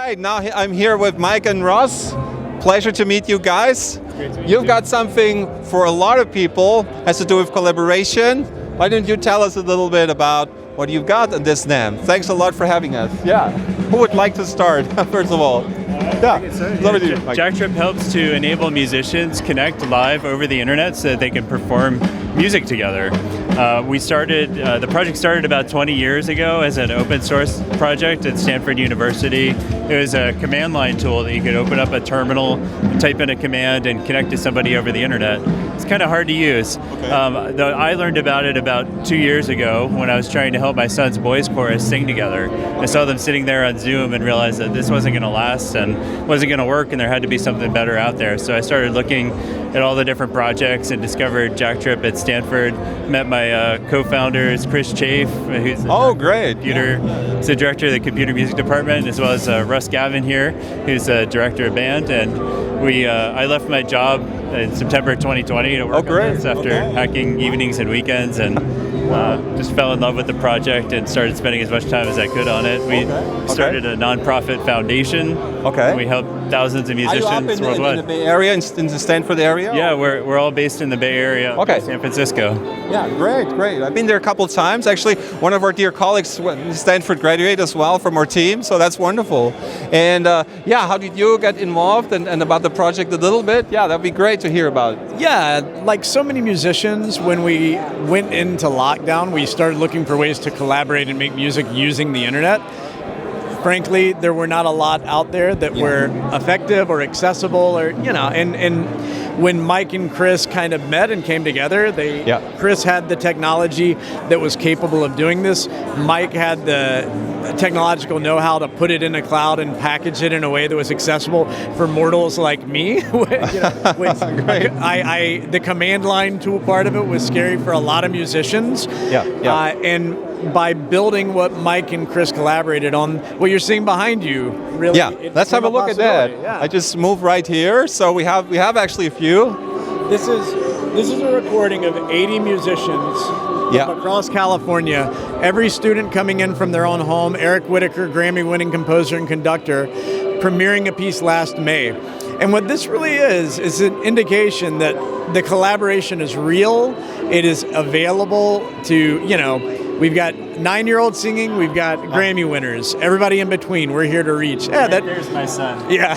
right, now I'm here with Mike and Ross. Pleasure to meet you guys. You've got something for a lot of people, has to do with collaboration. Why don't you tell us a little bit about what you've got in this NAMM? Thanks a lot for having us. Yeah. Who would like to start, first of all? Yeah, love you. JackTrip helps to enable musicians connect live over the internet so that they can perform music together. The project started about 20 years ago as an open source project at Stanford University. It was a command line tool that you could open up a terminal, type in a command, and connect to somebody over the internet. It's kind of hard to use. Okay. I learned about it about 2 years ago when I was trying to help my son's boys chorus sing together. I saw them sitting there on Zoom and realized that this wasn't going to last and wasn't going to work, and there had to be something better out there. So I started looking at all the different projects and discovered JackTrip at Stanford. Met my co-founders, Chris Chafe, who's the director of the computer music department, as well as Russ Gavin here, who's the director of band. And I left my job in September 2020 to work on this after hacking evenings and weekends, and just fell in love with the project and started spending as much time as I could on it. We started a nonprofit foundation. We help thousands of musicians worldwide. In the Bay Area, in the Stanford area? Yeah, we're all based in the Bay Area, San Francisco. Yeah, great. I've been there a couple of times. Actually, one of our dear colleagues, Stanford, graduated as well from our team, so that's wonderful. And how did you get involved and about the project a little bit? Yeah, that'd be great to hear about. Yeah, like so many musicians, when we went into lockdown, we started looking for ways to collaborate and make music using the internet. Frankly, there were not a lot out there that were effective or accessible, or and when Mike and Chris kind of met and came together, Chris had the technology that was capable of doing this. Mike had the technological know-how to put it in a cloud and package it in a way that was accessible for mortals like me. The command line tool part of it was scary for a lot of musicians. And by building what Mike and Chris collaborated on, what you're seeing behind you, really. Yeah, let's have a look at that. Yeah. I just moved right here, so we have actually a few. This is a recording of 80 musicians from across California. Every student coming in from their own home. Eric Whitacre, Grammy-winning composer and conductor, premiering a piece last May. And what this really is an indication that the collaboration is real. It is available to, we've got 9-year-olds singing, we've got Grammy winners, everybody in between, we're here to reach. There's my son. Yeah.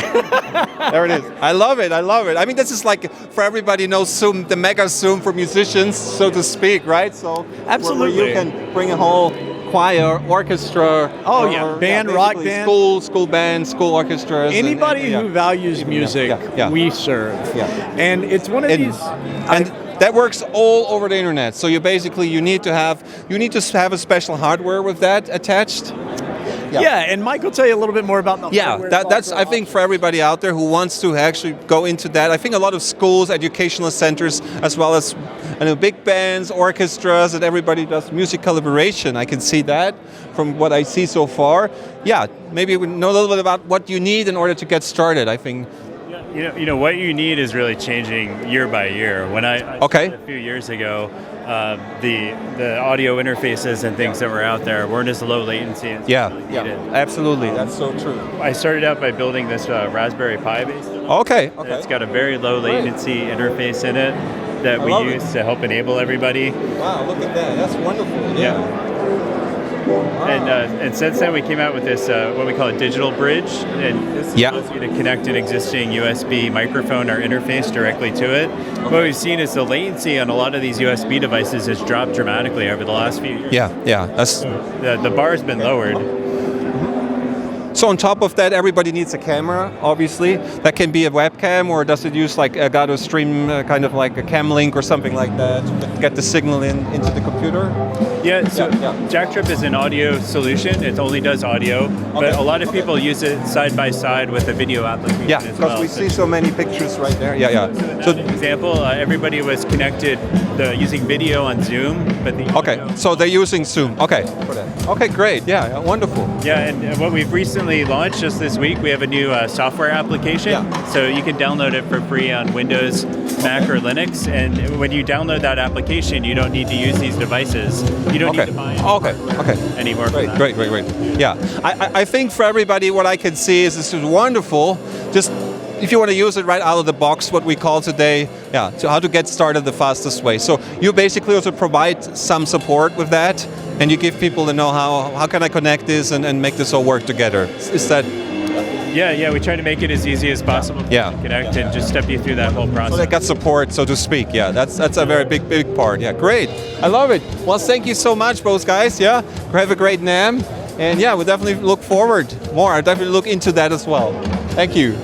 There it is. I love it. I mean, this is like, for everybody knows Zoom, the mega Zoom for musicians, so to speak, right? So absolutely. Where you can bring a whole choir, orchestra. Band, rock band. School band, school orchestras. Anybody who values music, we serve. Yeah. And it's one of these... That works all over the internet. So you need to have a special hardware with that attached. And Mike will tell you a little bit more about the hardware. That's I think for everybody out there who wants to actually go into that. I think a lot of schools, educational centers, as well as big bands, orchestras, and everybody does music collaboration. I can see that from what I see so far. Yeah, maybe we know a little bit about what you need in order to get started, I think. What you need is really changing year by year. When I started a few years ago, the audio interfaces and things that were out there weren't as low latency as really needed. Absolutely, that's so true. I started out by building this Raspberry Pi based. It's got a very low latency interface in it that we use to help enable everybody. Wow, look at that! That's wonderful. Yeah. And since then we came out with this what we call a digital bridge, and this allows you to connect an existing USB microphone or interface directly to it. What we've seen is the latency on a lot of these USB devices has dropped dramatically over the last few years. That's the bar has been lowered. So on top of that, everybody needs a camera, obviously. That can be a webcam, or does it use like a Gato Stream, kind of like a cam link or something like that, to get the signal into the computer? JackTrip is an audio solution. It only does audio, but a lot of people use it side by side with a video application as well. Because we see so many pictures right there. So an example, everybody was connected using video on Zoom, but so they're using Zoom. Okay, great. Yeah, wonderful. Yeah, and what we've recently launched just this week, we have a new software application. So you can download it for free on Windows, Mac, or Linux. And when you download that application, application, you don't need to use these devices. You don't need to buy anymore. Great. Yeah, I think for everybody, what I can see is this is wonderful. Just if you want to use it right out of the box, what we call today, so how to get started the fastest way. So you basically also provide some support with that, and you give people the know-how. How can I connect this and make this all work together? Is that? Yeah, we try to make it as easy as possible to connect and just step you through that whole process. So they got support, so to speak. Yeah, that's a very big part. Yeah, great. I love it. Well, thank you so much, both guys. Yeah, have a great NAMM. And yeah, we'll definitely look forward more. I'll definitely look into that as well. Thank you.